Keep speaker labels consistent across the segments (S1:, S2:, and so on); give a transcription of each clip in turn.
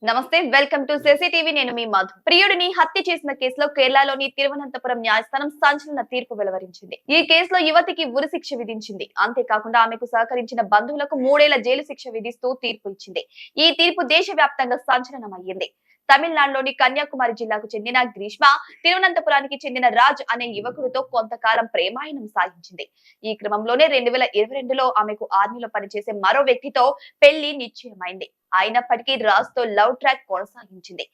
S1: నమస్తే, welcome to CCTV. నేను మీ మధు. ప్రియుడిని హత్య చేసిన కేసులో కేరళలోని తిరువనంతపురం న్యాయస్థానం సంచలన తీర్పు వెలువరించింది. ఈ కేసులో యువతికి ఉరిశిక్ష విధించింది. అంతేకాకుండా ఆమెకు సహకరించిన బంధువులకు 3 ఏళ్ల జైలు శిక్ష విధిస్తూ తీర్పు ఇచ్చింది. ఈ తీర్పు దేశవ్యాప్తంగా సంచలనమయ్యింది. తమిళనాడులోని కన్యాకుమారి జిల్లాకు చెందిన గ్రీష్మ తిరువనంతపురానికి చెందిన రాజ్ అనే యువకుడితో కొంతకాలం ప్రేమాయణం సాగించింది. ఈ క్రమంలోనే 2022లో ఆమెకు ఆర్మీలో పనిచేసే మరో వ్యక్తితో పెళ్లి నిశ్చయమైంది. అయినప్పటికీ రాజ్ తో లవ్ ట్రాక్ కొనసాగించింది.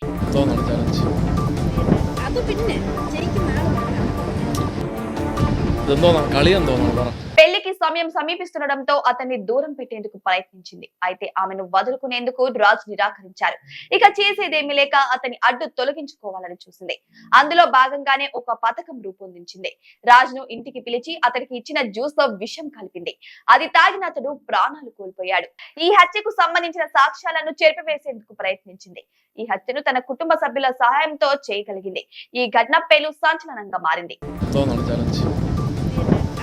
S1: పెళ్లికి సమయం సమీపిస్తుండటంతో అతన్ని దూరం పెట్టేందుకు ప్రయత్నించింది. అయితే ఆమెను వదులుకునేందుకు రాజ్ నిరాకరించారు. ఇక చేసేదేమీ లేక అతని అడ్డు తొలగించుకోవాలని చూసింది. అందులో భాగంగానే ఒక పథకం రూపొందించింది. రాజ్ ను ఇంటికి పిలిచి అతనికి ఇచ్చిన జ్యూస్ లో విషం కలిపింది. అది తాగిన అతడు ప్రాణాలు కోల్పోయాడు. ఈ హత్యకు సంబంధించిన సాక్ష్యాలను చెరిపివేసేందుకు ప్రయత్నించింది. ఈ హత్యను తన కుటుంబ సభ్యుల సహాయంతో చేయగలిగింది. ఈ ఘటన పేలు సంచలనంగా మారింది.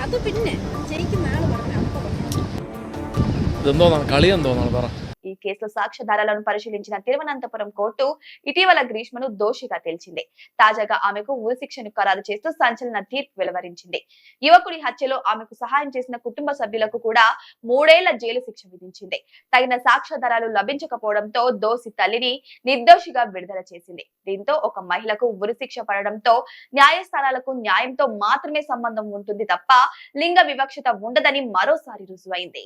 S2: അത് പിന്നെ ശരിക്കും നാളെ പറഞ്ഞു
S3: ഇതെന്തോന്നാണ് കളിയെന്തോന്നാണ് പറ.
S1: ఈ కేసులో సాక్ష్యాధారాలను పరిశీలించిన తిరువనంతపురం కోర్టు ఇటీవల గ్రీష్మను దోషిగా తేల్చింది. తాజాగా ఆమెకు ఉరిశిక్షను ఖరారు చేస్తూ సంచలన తీర్పు వెలువరించింది. యువకుడి హత్యలో ఆమెకు సహాయం చేసిన కుటుంబ సభ్యులకు కూడా 3 ఏళ్ల జైలు శిక్ష విధించింది. తగిన సాక్ష్యాధారాలు లభించకపోవడంతో దోషి తల్లిని నిర్దోషిగా విడుదల చేసింది. దీంతో ఒక మహిళకు ఉరిశిక్ష పడడంతో న్యాయస్థానాలకు న్యాయంతో మాత్రమే సంబంధం ఉంటుంది తప్ప లింగ వివక్షత ఉండదని మరోసారి రుజువైంది.